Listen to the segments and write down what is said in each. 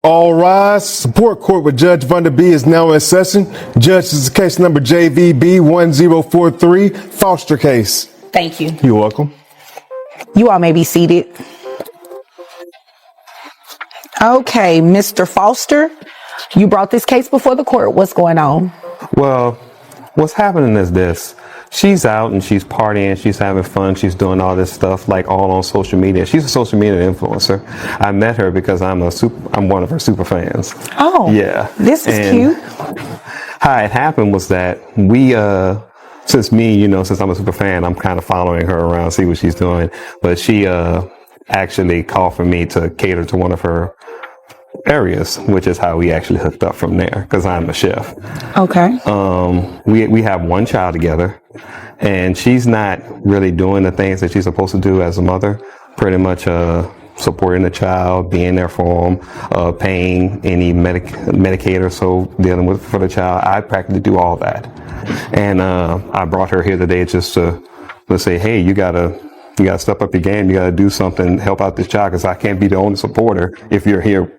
All rise. Support court with Judge Vonder B is now in session. Judge, this is case number JVB 1043, foster case. Thank you. You're welcome. You all may be seated. Okay, Mr. Foster, you brought this case before the court. What's going on? Well, what's happening is this. She's out and she's partying, she's having fun, she's doing all this stuff like all on social media. She's a social media influencer. I met her because I'm one of her super fans. Oh, yeah. This is cute. How it happened was that since I'm a super fan, I'm kind of following her around, see what she's doing. But she actually called for me to cater to one of her areas, which is how we actually hooked up from there, because I'm a chef. Okay. We have one child together, and she's not really doing the things that she's supposed to do as a mother. Pretty much supporting the child, being there for him, paying any Medicaid or so, dealing with for the child. I practically do all that, and I brought her here today just to let's say, hey, you gotta step up your game. You gotta do something, help out this child, because I can't be the only supporter if you're here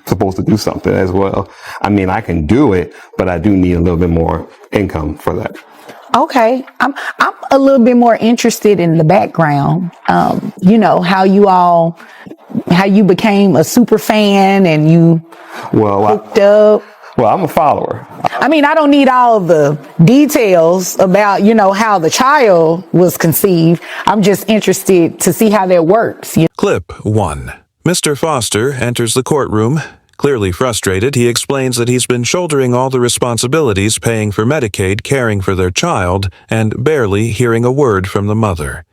supposed to do something as well. I mean, I can do it, but I do need a little bit more income for that. Okay. I'm a little bit more interested in the background. How you became a super fan and you hooked up. Well, I'm a follower. I mean, I don't need all the details about, how the child was conceived. I'm just interested to see how that works. Clip 1. Mr. Foster enters the courtroom. Clearly frustrated, he explains that he's been shouldering all the responsibilities, paying for Medicaid, caring for their child, and barely hearing a word from the mother.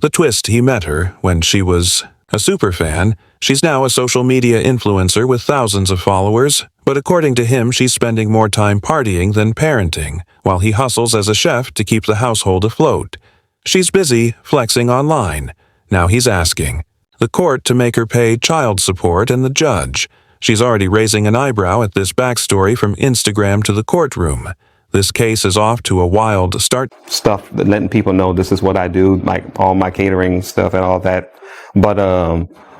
The twist: he met her when she was a superfan. She's now a social media influencer with thousands of followers, but according to him, she's spending more time partying than parenting, while he hustles as a chef to keep the household afloat. She's busy flexing online. Now he's asking the court to make her pay child support and the judge. She's already raising an eyebrow at this backstory from Instagram to the courtroom. This case is off to a wild start. Stuff, letting people know this is what I do, like all my catering stuff and all that. But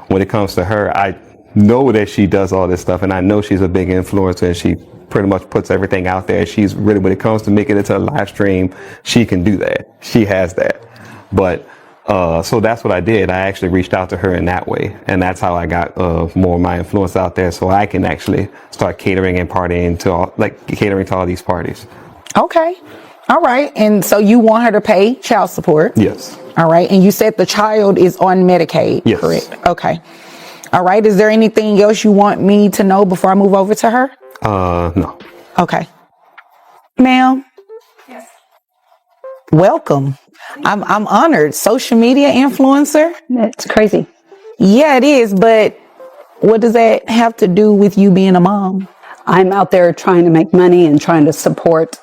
when it comes to her, I know that she does all this stuff, and I know she's a big influencer, and she pretty much puts everything out there. She's really, when it comes to making it to a live stream, she can do that. She has that. But so that's what I did. I actually reached out to her in that way, and that's how I got more of my influence out there, so I can actually start catering and partying catering to all these parties. Okay. All right. And so you want her to pay child support? Yes. All right. And you said the child is on Medicaid, yes. Correct? Okay. All right. Is there anything else you want me to know before I move over to her? No. Okay. Ma'am? Yes. Welcome. I'm honored. Social media influencer? It's crazy. Yeah, it is. But what does that have to do with you being a mom? I'm out there trying to make money and trying to support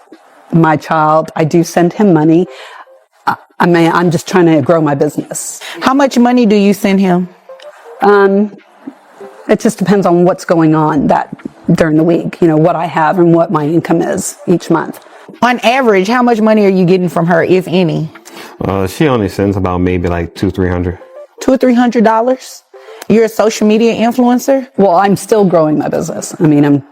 my child. I do send him money. I'm just trying to grow my business. How much money do you send him? It just depends on what's going on during the week, what I have and what my income is each month. On average, how much money are you getting from her, if any? She only sends about maybe like $200-300. $200 or $300? You're a social media influencer? Well, I'm still growing my business. I mean, I'm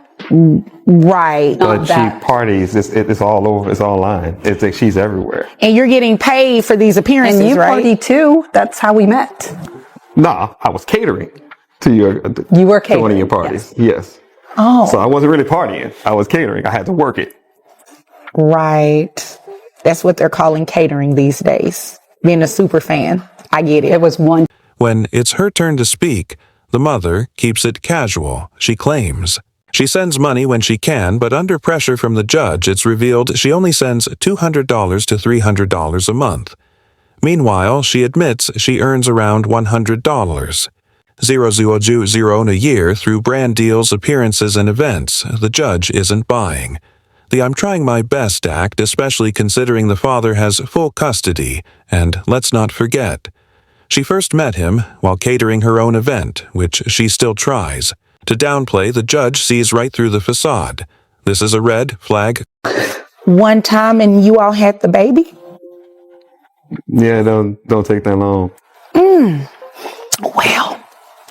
right. But she parties. It's all over. It's online. It's like she's everywhere. And you're getting paid for these appearances, and you right? party too. That's how we met. Nah, I was catering to You were catering to one of your parties. Yes. Oh. So I wasn't really partying. I was catering. I had to work it. Right. That's what they're calling catering these days. Being a super fan. I get it. It was one. When it's her turn to speak, the mother keeps it casual, she claims. She sends money when she can, but under pressure from the judge, it's revealed she only sends $200 to $300 a month. Meanwhile, she admits she earns around $100. $0.000 a year through brand deals, appearances, and events. The judge isn't buying. The "I'm trying my best" act, especially considering the father has full custody, and let's not forget, she first met him while catering her own event, which she still tries. To downplay, the judge sees right through the facade. This is a red flag. One time and you all had the baby? Yeah, don't take that long. Well,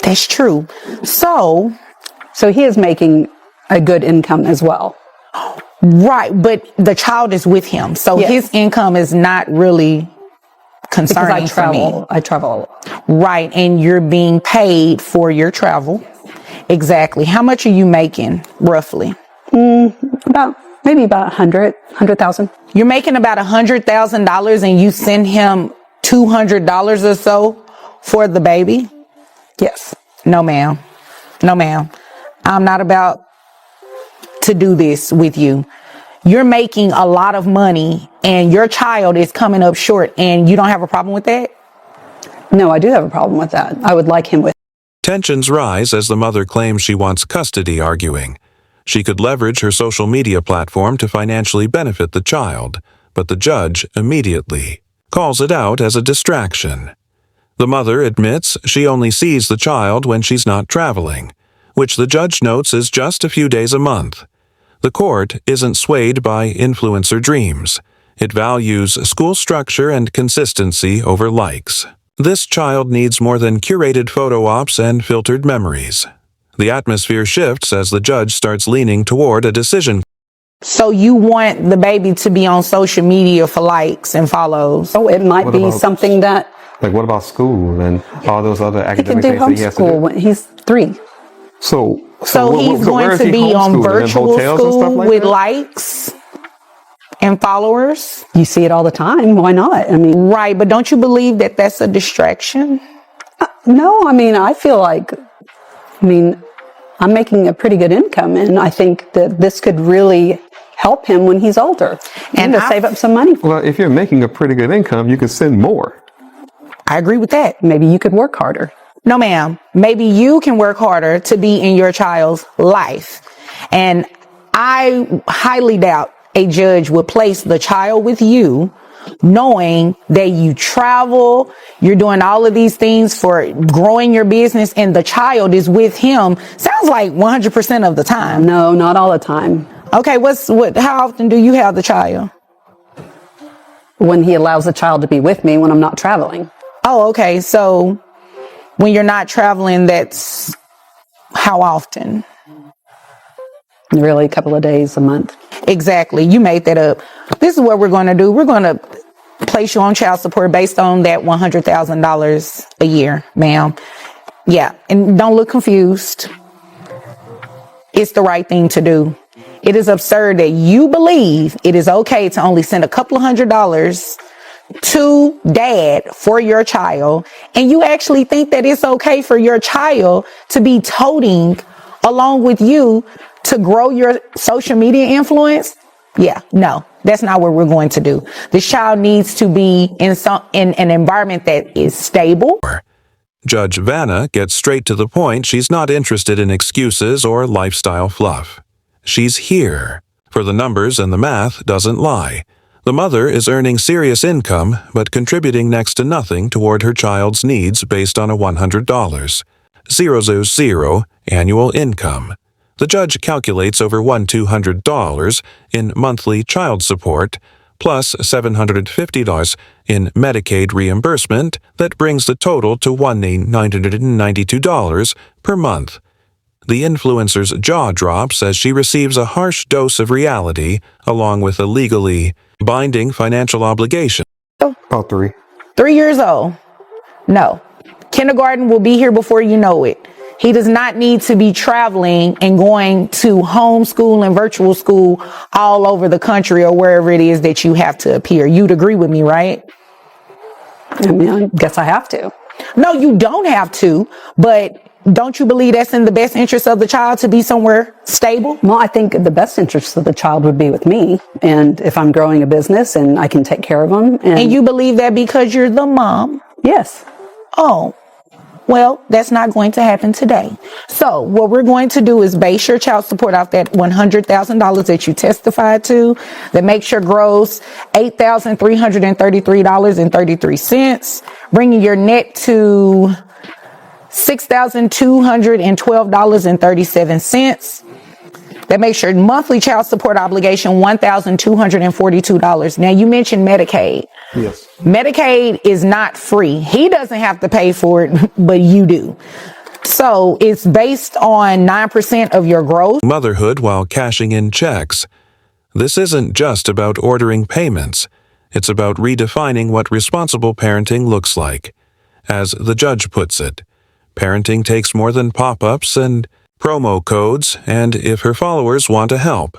that's true. So, So he is making a good income as well. Right, but the child is with him, so Yes. his income is not really Because concerning for me. I travel a lot. Right, and you're being paid for your travel. Exactly. How much are you making, roughly? Maybe about 100,000. You're making about $100,000 and you send him $200 or so for the baby? Yes. No, ma'am. No, ma'am. I'm not about to do this with you. You're making a lot of money and your child is coming up short, and you don't have a problem with that? No, I do have a problem with that. I would like him with. Tensions rise as the mother claims she wants custody, arguing she could leverage her social media platform to financially benefit the child, but the judge immediately calls it out as a distraction. The mother admits she only sees the child when she's not traveling, which the judge notes is just a few days a month. The court isn't swayed by influencer dreams. It values school structure and consistency over likes. This child needs more than curated photo ops and filtered memories. The atmosphere shifts as the judge starts leaning toward a decision. So you want the baby to be on social media for likes and follows? Oh, it might What be about- something that Like, what about school and all those other he can academic do things that he has to homeschool do? when he's 3. So where- he's so where going is to he be on homeschooling? In virtual hotels and stuff school like with that? likes and followers? You see it all the time. Why not? I mean, Right, but don't you believe that that's a distraction? no, I mean, I feel like, I'm making a pretty good income, and I think that this could really help him when he's older and to save up some money. Well, if you're making a pretty good income, you can send more. I agree with that. Maybe you could work harder. No, ma'am. Maybe you can work harder to be in your child's life. And I highly doubt a judge would place the child with you knowing that you travel, you're doing all of these things for growing your business, and the child is with him. Sounds like 100% of the time. No, not all the time. Okay, how often do you have the child? When he allows the child to be with me when I'm not traveling. Oh, okay. So when you're not traveling, that's how often? Really, a couple of days a month. Exactly. You made that up. This is what we're going to do. We're going to place you on child support based on that $100,000 a year, ma'am. Yeah. And don't look confused. It's the right thing to do. It is absurd that you believe it is okay to only send a couple of $100s to dad for your child, and you actually think that it's okay for your child to be toting along with you to grow your social media influence. Yeah, no, that's not what we're going to do. This child needs to be in an environment that is stable. Judge Vanna gets straight to the point. She's not interested in excuses or lifestyle fluff. She's here, for the numbers and the math doesn't lie. The mother is earning serious income, but contributing next to nothing toward her child's needs based on a $100. 000 annual income. The judge calculates over $1,200 in monthly child support, plus $750 in Medicaid reimbursement. That brings the total to $1,992 per month. The influencer's jaw drops as she receives a harsh dose of reality along with a legally binding financial obligation. About 3. 3 years old. No. Kindergarten will be here before you know it. He does not need to be traveling and going to homeschool and virtual school all over the country or wherever it is that you have to appear. You'd agree with me, right? I guess I have to. No, you don't have to, but don't you believe that's in the best interest of the child to be somewhere stable? Well, I think the best interest of the child would be with me. And if I'm growing a business and I can take care of them. And you believe that because you're the mom? Yes. Oh, well, that's not going to happen today. So what we're going to do is base your child support off that $100,000 that you testified to, that makes your gross $8,333.33, bringing your net to $6,212.37. That makes your monthly child support obligation $1,242. Now, you mentioned Medicaid. Yes. Medicaid is not free. He doesn't have to pay for it, but you do. So it's based on 9% of your gross. Motherhood while cashing in checks. This isn't just about ordering payments. It's about redefining what responsible parenting looks like. As the judge puts it, parenting takes more than pop-ups and promo codes, and if her followers want to help,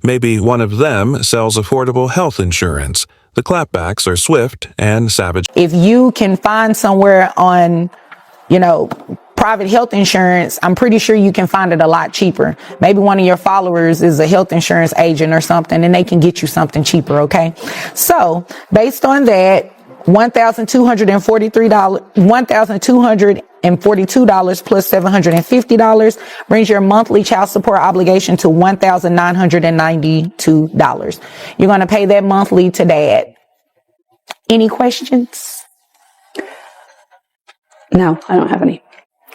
maybe one of them sells affordable health insurance. The clapbacks are swift and savage. If you can find somewhere on, private health insurance, I'm pretty sure you can find it a lot cheaper. Maybe one of your followers is a health insurance agent or something, and they can get you something cheaper, okay? So, based on that, $1,242 plus $750 brings your monthly child support obligation to $1,992. You're going to pay that monthly to dad. Any questions? No, I don't have any.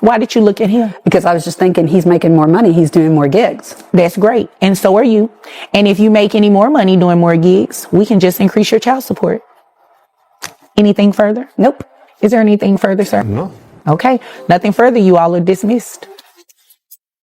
Why did you look at him? Because I was just thinking he's making more money. He's doing more gigs. That's great. And so are you. And if you make any more money doing more gigs, we can just increase your child support. Anything further? Nope. Is there anything further, sir? No. Okay. Nothing further. You all are dismissed.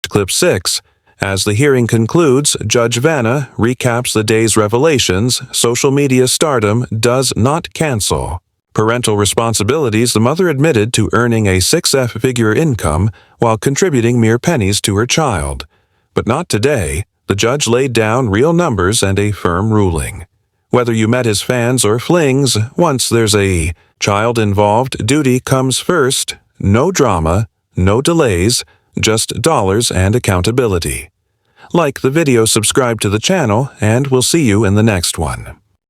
Clip 6. As the hearing concludes, Judge Vanna recaps the day's revelations. Social media stardom does not cancel. Parental responsibilities. The mother admitted to earning a 6-figure income while contributing mere pennies to her child. But not today. The judge laid down real numbers and a firm ruling. Whether you met his fans or flings, once there's a child involved, duty comes first. No drama, no delays, just dollars and accountability. Like the video, subscribe to the channel, and we'll see you in the next one.